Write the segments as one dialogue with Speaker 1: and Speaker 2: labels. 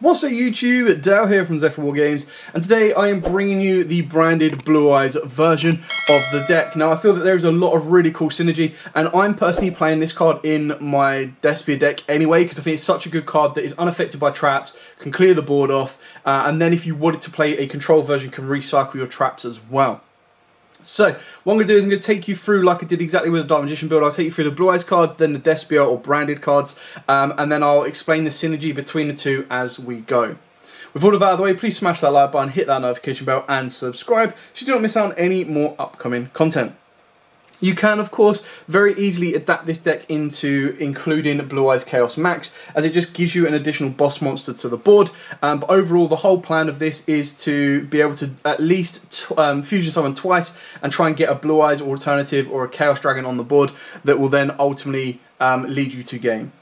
Speaker 1: What's up YouTube, Dale here from Zephyr War Games, and today I am bringing you the branded Blue Eyes version of the deck. Now I feel that there is a lot of really cool synergy, and I'm personally playing this card in my Despia deck anyway, because I think it's such a good card that is unaffected by traps, can clear the board off, and then if you wanted to play a control version, can recycle your traps as well. So, what I'm going to do is I'm going to take you through, like I did exactly with the Dark Magician build, I'll take you through the Blue Eyes cards, then the Despia or branded cards, and then I'll explain the synergy between the two as we go. With all of that out of the way, please smash that like button, hit that notification bell, and subscribe so you don't miss out on any more upcoming content. You can, of course, very easily adapt this deck into including Blue Eyes Chaos Max, as it just gives you an additional boss monster to the board. But overall, the whole plan of this is to be able to at least fusion summon twice and try and get a Blue Eyes alternative or a Chaos Dragon on the board that will then ultimately lead you to game.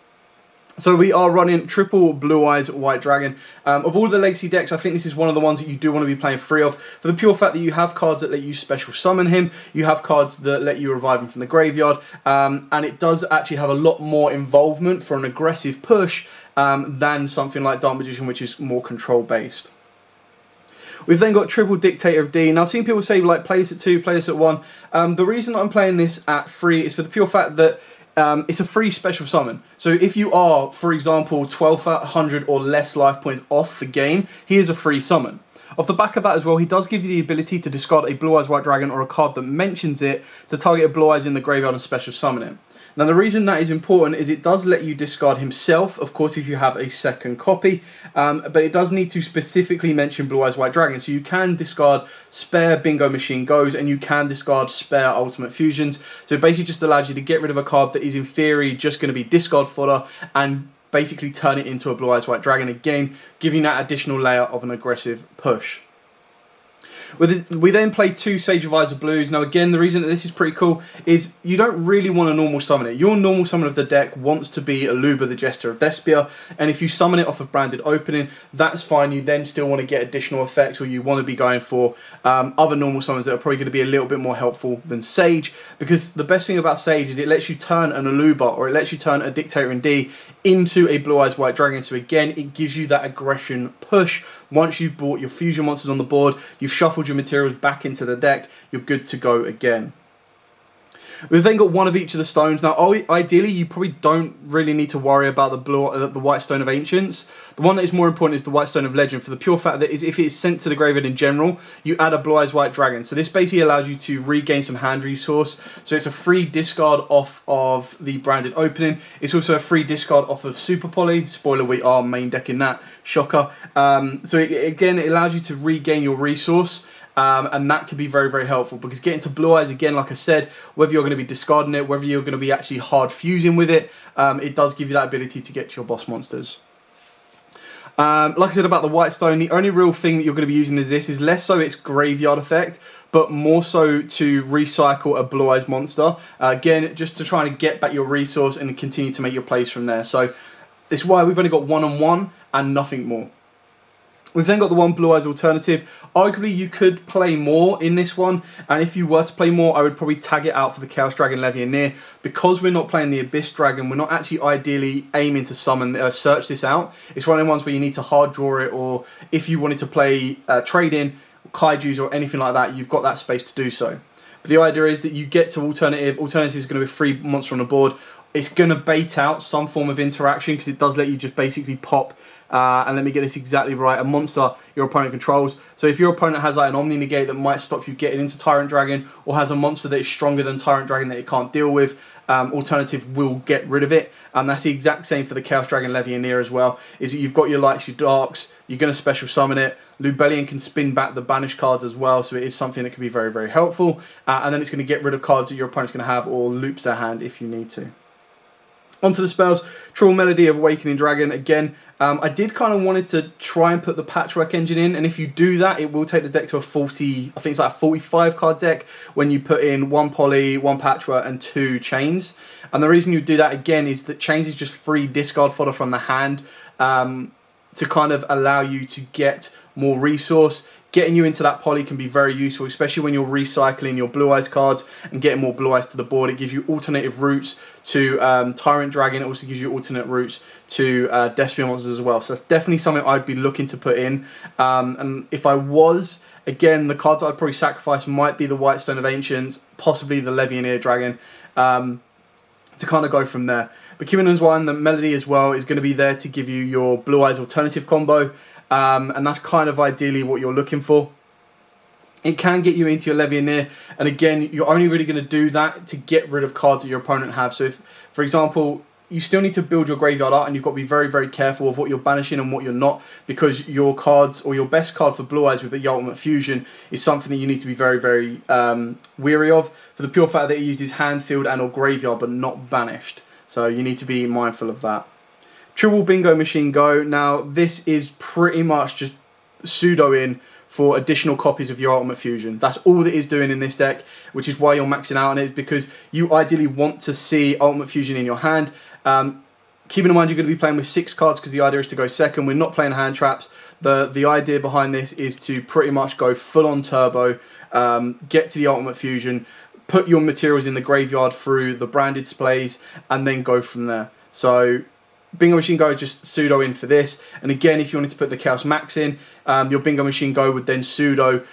Speaker 1: So we are running triple Blue Eyes White Dragon. Of all the Legacy decks, I think this is one of the ones that you do want to be playing free of, for the pure fact that you have cards that let you special summon him, you have cards that let you revive him from the graveyard, and it does actually have a lot more involvement for an aggressive push than something like Dark Magician, which is more control based. We've then got triple Dictator of D. Now I've seen people say, like, play this at 2, play this at 1. The reason that I'm playing this at 3 is for the pure fact that it's a free special summon. So if you are, for example, 1200 or less life points off the game, he is a free summon. Off the back of that as well, he does give you the ability to discard a Blue Eyes White Dragon or a card that mentions it to target a Blue Eyes in the graveyard and special summon him. Now the reason that is important is it does let you discard himself, of course, if you have a second copy, but it does need to specifically mention Blue Eyes White Dragon. So you can discard spare Bingo Machine Goes, and you can discard spare Ultimate Fusions. So it basically just allows you to get rid of a card that is in theory just going to be discard fodder and basically turn it into a Blue Eyes White Dragon again, giving that additional layer of an aggressive push. We then play 2 Sage of Visor Blues. Now again, the reason that this is pretty cool is you don't really want to normal summon it. Your normal summon of the deck wants to be Aluba, the Jester of Despia, and if you summon it off of branded opening, that's fine. You then still want to get additional effects, or you want to be going for other normal summons that are probably going to be a little bit more helpful than Sage, because the best thing about Sage is it lets you turn an Aluba, or it lets you turn a Dictator in D into a Blue Eyes White Dragon. So again, it gives you that aggression push. Once you've brought your fusion monsters on the board, you've shuffled your materials back into the deck, you're good to go again. We've then got one of each of the stones. Now, ideally, you probably don't really need to worry about the White Stone of Ancients. The one that is more important is the White Stone of Legend, for the pure fact that if it is sent to the graveyard in general, you add a Blue Eyes White Dragon. So this basically allows you to regain some hand resource. So it's a free discard off of the branded opening. It's also a free discard off of Super Poly. Spoiler, we are main decking that. Shocker. So again, it allows you to regain your resource. And that can be very, very helpful, because getting to Blue Eyes, again, like I said, whether you're going to be discarding it, whether you're going to be actually hard fusing with it, it does give you that ability to get to your boss monsters. Like I said about the White Stone, the only real thing that you're going to be using is this, is less so its graveyard effect, but more so to recycle a Blue Eyes monster. Again, just to try and get back your resource and continue to make your plays from there. So this is why we've only got 1-on-1 and nothing more. We've then got the one Blue Eyes alternative. Arguably, you could play more in this one, and if you were to play more, I would probably tag it out for the Chaos Dragon Levianeer. Because we're not playing the Abyss Dragon, we're not actually ideally aiming to summon, search this out. It's one of the ones where you need to hard draw it, or if you wanted to play trade-in, Kaijus or anything like that, you've got that space to do so. But the idea is that you get to alternative. Alternative is going to be a free monster on the board. It's going to bait out some form of interaction, because it does let you just basically pop, and let me get this exactly right, a monster your opponent controls. So if your opponent has like an Omni Negate that might stop you getting into Tyrant Dragon, or has a monster that is stronger than Tyrant Dragon that it can't deal with, alternative will get rid of it. And that's the exact same for the Chaos Dragon Levianeer as well, is that you've got your lights, your darks, you're going to special summon it. Lubellion can spin back the banished cards as well, so it is something that can be very, very helpful. And then it's going to get rid of cards that your opponent's going to have, or loops their hand if you need to. Onto the spells, Trill Melody of Awakening Dragon. Again, I did kind of wanted to try and put the Patchwork engine in, and if you do that, it will take the deck to a 40, I think it's like a 45 card deck when you put in 1 Poly, 1 Patchwork, and 2 Chains. And the reason you do that, again, is that Chains is just free discard fodder from the hand to kind of allow you to get more resource. Getting you into that poly can be very useful, especially when you're recycling your Blue Eyes cards and getting more Blue Eyes to the board. It gives you alternative routes to Tyrant Dragon. It also gives you alternate routes to Despia monsters as well. So that's definitely something I'd be looking to put in. And if I was, again, the cards I'd probably sacrifice might be the Whitestone of Ancients, possibly the Levianeer Dragon, to kind of go from there. But keeping in mind, the Melody as well is going to be there to give you your Blue Eyes alternative combo. And that's kind of ideally what you're looking for. It can get you into your Levianeer, and again, you're only really going to do that to get rid of cards that your opponent have. So if, for example, you still need to build your graveyard art, and you've got to be very, very careful of what you're banishing and what you're not, because your cards, or your best card for Blue Eyes with the Ultimate Fusion, is something that you need to be very, very wary of, for the pure fact that it uses hand, field, and or graveyard, but not banished. So you need to be mindful of that. Triple Bingo Machine Go. Now, this is pretty much just pseudo-in for additional copies of your Ultimate Fusion. That's all that is doing in this deck, which is why you're maxing out on it, because you ideally want to see Ultimate Fusion in your hand. Keeping in mind you're going to be playing with 6 cards because the idea is to go second. We're not playing hand traps. The idea behind this is to pretty much go full-on turbo, get to the Ultimate Fusion, put your materials in the graveyard through the branded displays, and then go from there. So Bingo Machine Go is just pseudo in for this, and again, if you wanted to put the Chaos Max in, your Bingo Machine Go would then pseudo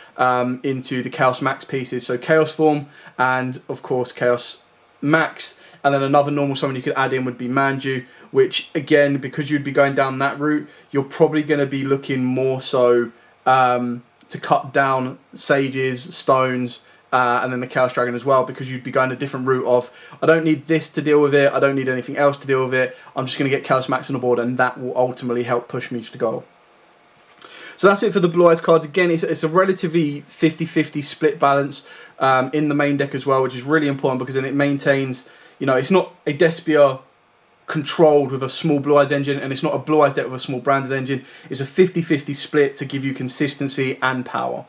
Speaker 1: into the Chaos Max pieces, so Chaos Form and of course Chaos Max, and then another normal summon you could add in would be Manju, which again, because you'd be going down that route, you're probably going to be looking more so to cut down Sages, Stones, and then the Chaos Dragon as well, because you'd be going a different route of, I don't need this to deal with it, I don't need anything else to deal with it, I'm just going to get Chaos Max on the board, and that will ultimately help push me to the goal. So that's it for the Blue Eyes cards. Again, it's a relatively 50-50 split balance in the main deck as well, which is really important, because then it maintains, you know, it's not a Despia controlled with a small Blue Eyes engine, and it's not a Blue Eyes deck with a small branded engine. It's a 50-50 split to give you consistency and power.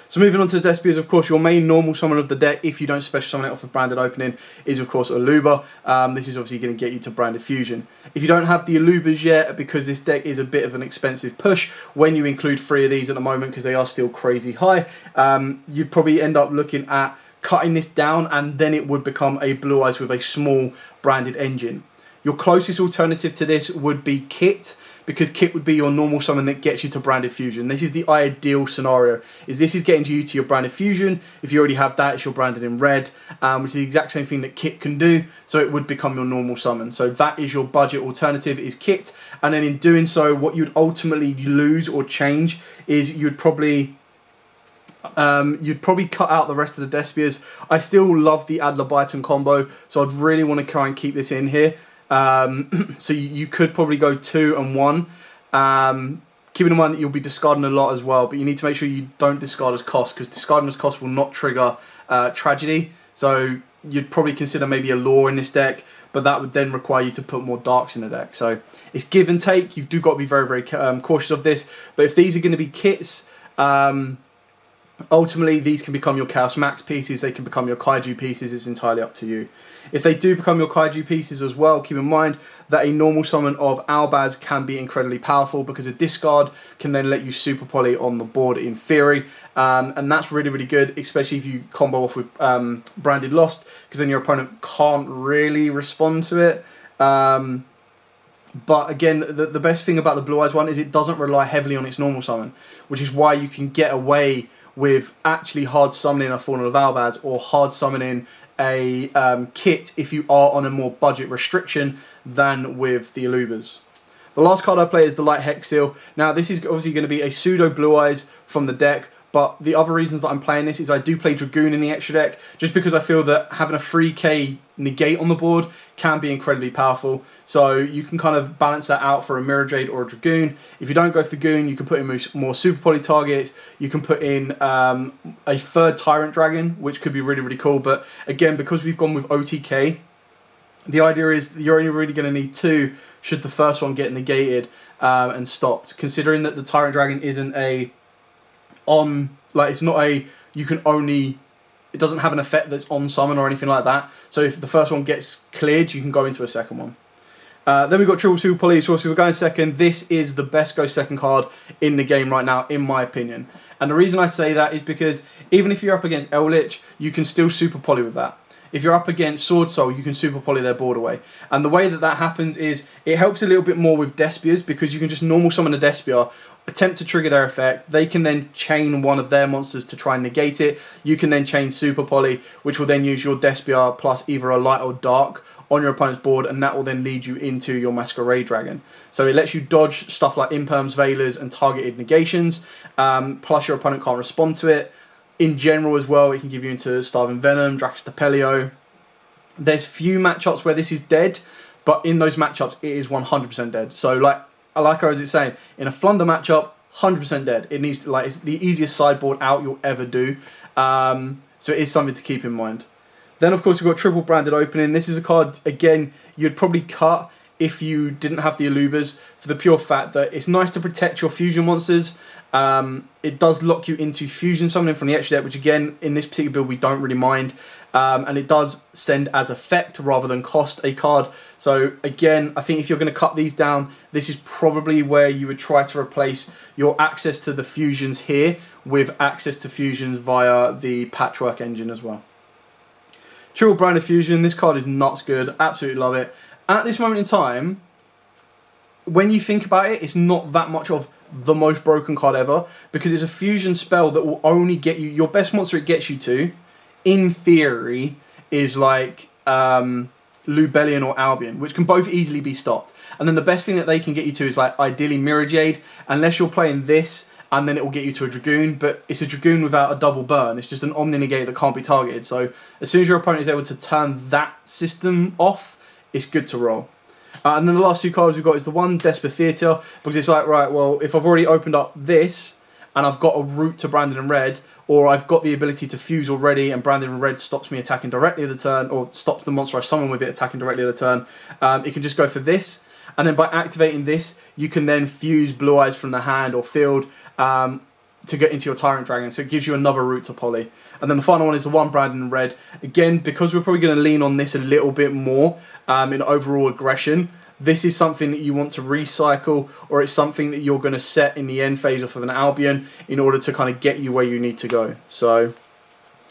Speaker 1: So moving on to the Despias, of course, your main normal summon of the deck, if you don't special summon it off of branded opening, is of course Aluba. This is obviously going to get you to branded fusion. If you don't have the Alubas yet, because this deck is a bit of an expensive push, when you include 3 of these at the moment, because they are still crazy high, you'd probably end up looking at cutting this down, and then it would become a Blue Eyes with a small branded engine. Your closest alternative to this would be Kit, because Kit would be your normal summon that gets you to branded fusion. This is the ideal scenario, is this is getting you to your branded fusion. If you already have that, it's your branded in red, which is the exact same thing that Kit can do, so it would become your normal summon. So that is your budget alternative, is Kit, and then in doing so, what you'd ultimately lose or change is you'd probably cut out the rest of the Despias. I still love the Adler Byton combo, so I'd really want to try and keep this in here. So you could probably go 2 and 1, keeping in mind that you'll be discarding a lot as well, but you need to make sure you don't discard as cost, because discarding as cost will not trigger tragedy. So you'd probably consider maybe a Lore in this deck, but that would then require you to put more darks in the deck. So it's give and take. You've got to be very, very cautious of this. But if these are going to be kits, ultimately these can become your Chaos Max pieces, they can become your Kaiju pieces, it's entirely up to you. If they do become your Kaiju pieces as well, keep in mind that a normal summon of Albaz can be incredibly powerful, because a discard can then let you super poly on the board in theory, and that's really, really good, especially if you combo off with Branded Lost, because then your opponent can't really respond to it. But again, the best thing about the Blue Eyes one is it doesn't rely heavily on its normal summon, which is why you can get away with actually hard summoning a Fallen of Albaz, or hard summoning a Kit if you are on a more budget restriction than with the Alubas. The last card I play is the Light Hex Seal. Now this is obviously going to be a pseudo Blue Eyes from the deck, but the other reasons that I'm playing this is I do play Dragoon in the extra deck, just because I feel that having a 3k negate on the board can be incredibly powerful. So you can kind of balance that out for a Mirror Jade or a Dragoon. If you don't go for Dragoon, you can put in more super poly targets. You can put in a 3rd Tyrant Dragon, which could be really, really cool. But again, because we've gone with OTK, The idea is that you're only really going to need 2 should the first one get negated and stopped. Considering that the Tyrant Dragon isn't it's not a, you can only, it doesn't have an effect that's on summon or anything like that. So if the first one gets cleared, you can go into a second one. Then we've got triple super poly, so we're going second. This is the best go second card in the game right now, in my opinion. And the reason I say that is because even if you're up against Eldritch, you can still super poly with that. If you're up against Sword Soul, you can super poly their board away. And the way that that happens is it helps a little bit more with Despias, because you can just normal summon a Despia, attempt to trigger their effect. They can then chain one of their monsters to try and negate it. You can then chain super poly, which will then use your Despia plus either a light or dark on your opponent's board, and that will then lead you into your Masquerade Dragon. So it lets you dodge stuff like Imperms, Veilers, and targeted negations, plus your opponent can't respond to it. In general as well, it can give you into Starving Venom, Drax Depelio. There's few matchups where this is dead, but in those matchups, it is 100% dead. So like I was saying, in a Flunder matchup, 100% dead. It needs to, it's the easiest sideboard out you'll ever do. So it is something to keep in mind. Then, of course, we've got Triple Branded Opening. This is a card, again, you'd probably cut if you didn't have the Alubas, for the pure fact that it's nice to protect your fusion monsters. It does lock you into fusion summoning from the extra deck, which, again, in this particular build, we don't really mind. And it does send as effect rather than cost a card. So, again, I think if you're going to cut these down, this is probably where you would try to replace your access to the fusions here with access to fusions via the Patchwork engine as well. Triple Branded Fusion, this card is nuts good, absolutely love it. At this moment in time, when you think about it, it's not that much of the most broken card ever, because it's a fusion spell that will only get you, your best monster it gets you to, in theory, is like Lubellion or Albion, which can both easily be stopped. And then the best thing that they can get you to is like ideally Mirror Jade, unless you're playing this, and then it will get you to a Dragoon, but it's a Dragoon without a double burn. It's just an Omni Negate that can't be targeted. So as soon as your opponent is able to turn that system off, it's good to roll. And then the last 2 cards we've got is the one Desper Theatre, because it's like, right, well, if I've already opened up this, and I've got a route to Branded in Red, or I've got the ability to fuse already, and Branded in Red stops me attacking directly at the turn, or stops the monster I summon with it attacking directly at the turn, it can just go for this. And then by activating this, you can then fuse Blue Eyes from the hand or field to get into your Tyrant Dragon. So it gives you another route to poly. And then the final one is the one Branded in Red. Again, because we're probably going to lean on this a little bit more in overall aggression, this is something that you want to recycle, or it's something that you're going to set in the end phase off of an Albion in order to kind of get you where you need to go. So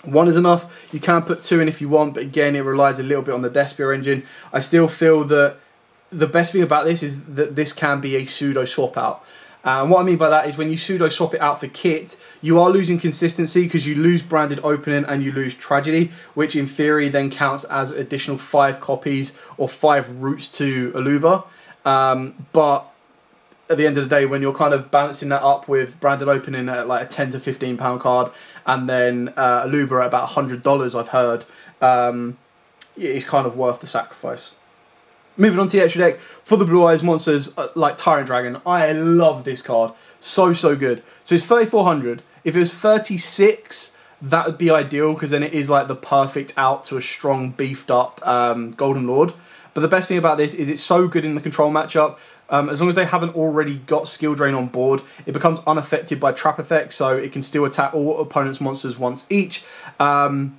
Speaker 1: 1 is enough. You can put 2 in if you want, but again, it relies a little bit on the Despia engine. I still feel that the best thing about this is that this can be a pseudo swap out. And what I mean by that is when you pseudo swap it out for kit, you are losing consistency because you lose Branded Opening and you lose Tragedy, which in theory then counts as additional 5 copies or 5 routes to Aluba. But at the end of the day, when you're kind of balancing that up with Branded Opening at like a £10 to £15 card, and then Aluba at about $100, I've heard, it's kind of worth the sacrifice. Moving on to the extra deck, for the Blue Eyes monsters like Tyrant Dragon, I love this card. So good. So it's 3,400. If it was 36, that would be ideal, because then it is like the perfect out to a strong, beefed up Golden Lord. But the best thing about this is it's so good in the control matchup. As long as they haven't already got Skill Drain on board, it becomes unaffected by trap effects, so it can still attack all opponents' monsters once each. Then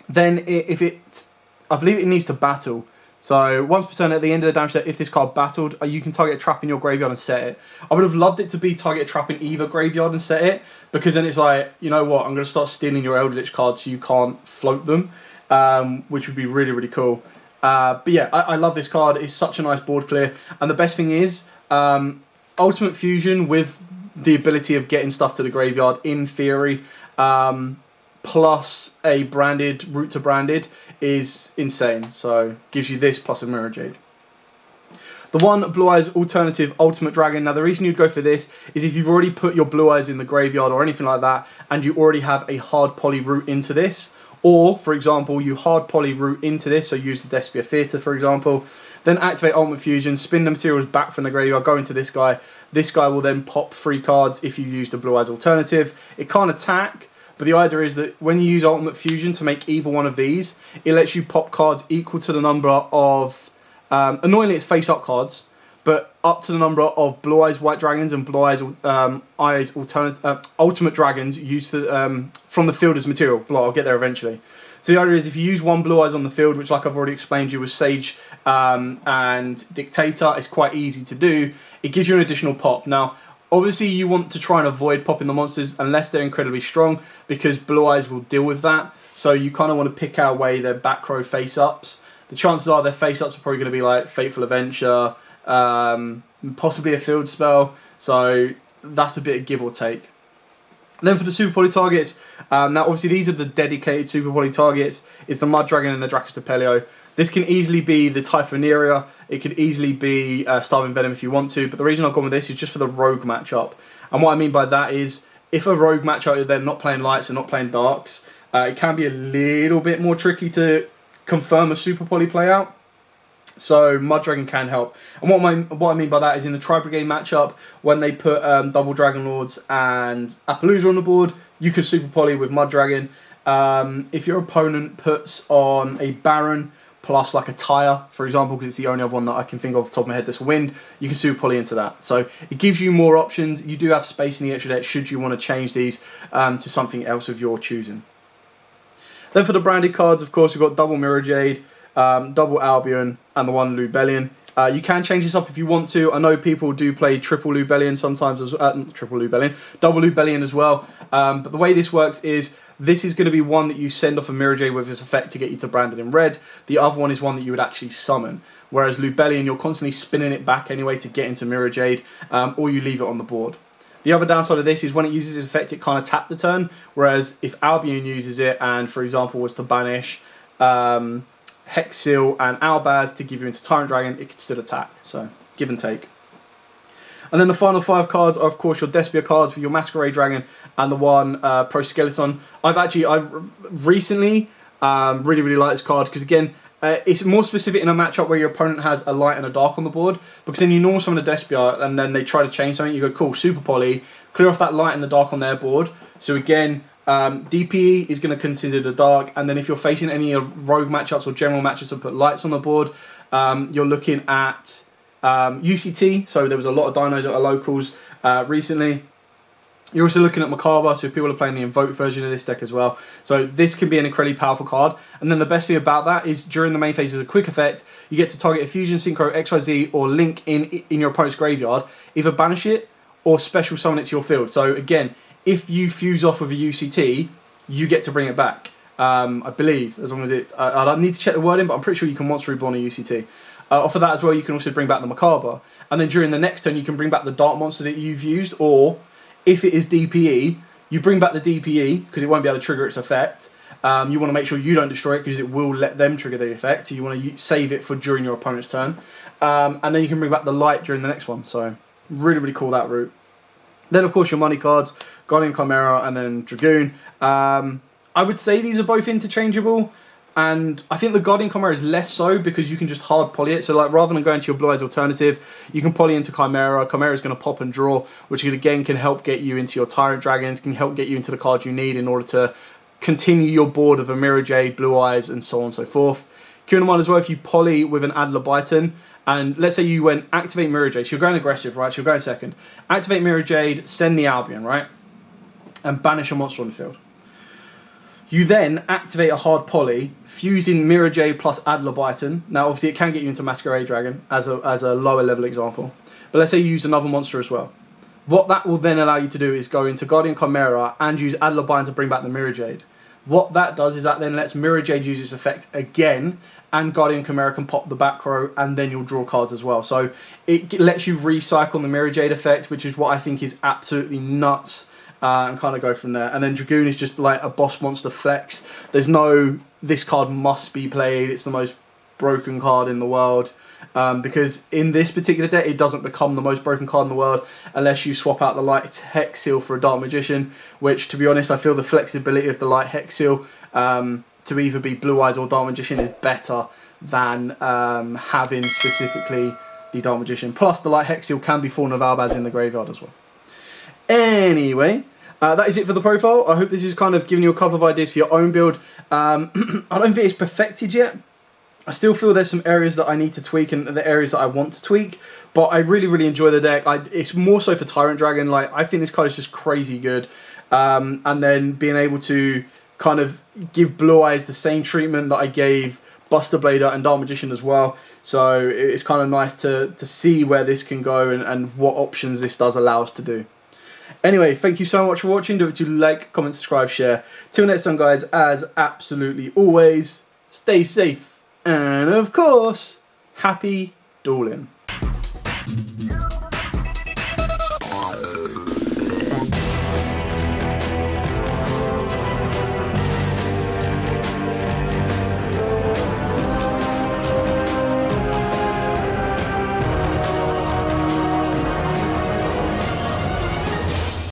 Speaker 1: I believe it needs to battle. So once per turn at the end of the damage step, if this card battled, you can target a trap in your graveyard and set it. I would have loved it to be target a trap in either graveyard and set it, because then it's like, you know what, I'm going to start stealing your Eldritch cards so you can't float them, which would be really cool. But yeah, I love this card. It's such a nice board clear. And the best thing is, Ultimate Fusion with the ability of getting stuff to the graveyard, in theory, plus a branded route to branded, is insane. So gives you this plus a Mirror Jade. The one Blue Eyes alternative Ultimate Dragon. Now the reason you'd go for this is if you've already put your Blue Eyes in the graveyard or anything like that, and you already have a hard poly route into this, or for example you hard poly route into this, so use the Despia Theatre for example, then activate Ultimate Fusion, spin the materials back from the graveyard, go into this guy. This guy will then pop 3 cards if you use the Blue Eyes alternative. It can't attack, But the idea is that when you use Ultimate Fusion to make either one of these, it lets you pop cards equal to the number of, annoyingly it's face-up cards, but up to the number of Blue Eyes White Dragons and Blue Eyes Ultimate Dragons used for, from the field as material. I'll get there eventually. So the idea is if you use one Blue Eyes on the field, which like I've already explained to you was Sage and Dictator, it's quite easy to do, it gives you an additional pop. Now, obviously you want to try and avoid popping the monsters unless they're incredibly strong, because Blue Eyes will deal with that. So you kind of want to pick out away their back row face-ups. The chances are their face-ups are probably going to be like Fateful Adventure, possibly a field spell, so that's a bit of give or take. And then for the Super Poly targets, now obviously these are the dedicated Super Poly targets. It's the Mud Dragon and the Dracus de Pelio. This can easily be the Typhoneria, it could easily be Starving Venom if you want to, but the reason I've gone with this is just for the Rogue matchup. And what I mean by that is, if a Rogue matchup they're not playing lights and not playing darks, it can be a little bit more tricky to confirm a Super Poly play out. So Mud Dragon can help. And what I mean by that is in the Tri-Brigade matchup, when they put double Dragon Lords and Appaloosa on the board, you can Super Poly with Mud Dragon. If your opponent puts on a Baron plus like a Tyre, for example, because it's the only other one that I can think of off the top of my head that's wind, you can Super Poly into that. So it gives you more options. You do have space in the extra deck should you want to change these to something else of your choosing. Then for the branded cards, of course, we've got double Mirror Jade, double Albion, and the one Lubellion. You can change this up if you want to. I know people do play triple Lubellion sometimes, as double Lubellion as well. But the way this works is, this is going to be one that you send off a Mirror Jade with its effect to get you to branded in red. The other one is one that you would actually summon. Whereas Lubellion, you're constantly spinning it back anyway to get into Mirror Jade, or you leave it on the board. The other downside of this is when it uses its effect, it kind of tapped the turn. Whereas if Albion uses it and, for example, was to banish Hexil and Albaz to give you into Tyrant Dragon, it could still attack. So, give and take. And then the final 5 cards are, of course, your Despia cards with your Masquerade Dragon and the one Pro Skeleton. I recently really like this card because, again, it's more specific in a matchup where your opponent has a light and a dark on the board, because then you normal summon a Despia and then they try to change something, you go, cool, Super Poly, clear off that light and the dark on their board. So again, DPE is going to consider the dark, and then if you're facing any rogue matchups or general matchups that put lights on the board, you're looking at UCT, so there was a lot of dinos at our locals recently. You're also looking at Macabre, so if people are playing the Invoked version of this deck as well. So this can be an incredibly powerful card. And then the best thing about that is during the main phase as a quick effect, you get to target a Fusion, Synchro, XYZ, or Link in your opponent's graveyard. Either banish it or special summon it to your field. So again, if you fuse off with a UCT, you get to bring it back. I believe, as long as it... I don't need to check the wording, but I'm pretty sure you can Monster Reborn a UCT. Off of that as well, you can also bring back the Macabre. And then during the next turn, you can bring back the Dark Monster that you've used, or... if it is DPE, you bring back the DPE, because it won't be able to trigger its effect. You want to make sure you don't destroy it, because it will let them trigger the effect. So you want to save it for during your opponent's turn. And then you can bring back the light during the next one. So really cool, that route. Then, of course, your money cards, Guardian Chimera and then Dragoon. I would say these are both interchangeable. And I think the Guardian Chimera is less so, because you can just hard poly it. So like rather than going to your Blue Eyes alternative, you can poly into Chimera. Chimera is going to pop and draw, which again can help get you into your Tyrant Dragons, can help get you into the cards you need in order to continue your board of a Mirror Jade, Blue Eyes, and so on and so forth. Keep in mind as well, if you poly with an Adler Byton, and let's say you went activate Mirror Jade, so you're going aggressive, right? So you're going second. Activate Mirror Jade, send the Albion, right? And banish a monster on the field. You then activate a hard poly, fusing Mirror Jade plus Adler Byton. Now, obviously, it can get you into Masquerade Dragon as a lower level example. But let's say you use another monster as well. What that will then allow you to do is go into Guardian Chimera and use Adler Byton to bring back the Mirror Jade. What that does is that then lets Mirror Jade use its effect again, and Guardian Chimera can pop the back row, and then you'll draw cards as well. So it lets you recycle the Mirror Jade effect, which is what I think is absolutely nuts. And kind of go from there. And then Dragoon is just like a boss monster flex. There's no, this card must be played, it's the most broken card in the world. Because in this particular deck, it doesn't become the most broken card in the world unless you swap out the Light Hex Seal for a Dark Magician, which, to be honest, I feel the flexibility of the Light Hex Seal to either be Blue Eyes or Dark Magician is better than having specifically the Dark Magician. Plus, the Light Hex Seal can be Fawn of Albaz in the graveyard as well. Anyway, That is it for the profile. I hope this is kind of giving you a couple of ideas for your own build. I don't think it's perfected yet. I still feel there's some areas that I need to tweak and the areas that I want to tweak, but I really, really enjoy the deck. It's more so for Tyrant Dragon. Like, I think this card is just crazy good. And then being able to kind of give Blue Eyes the same treatment that I gave Buster Blader and Dark Magician as well. So it's kind of nice to see where this can go and what options this does allow us to do. Anyway, thank you so much for watching. Don't forget to like, comment, subscribe, share. Till next time, guys, as absolutely always, stay safe. And of course, happy dueling.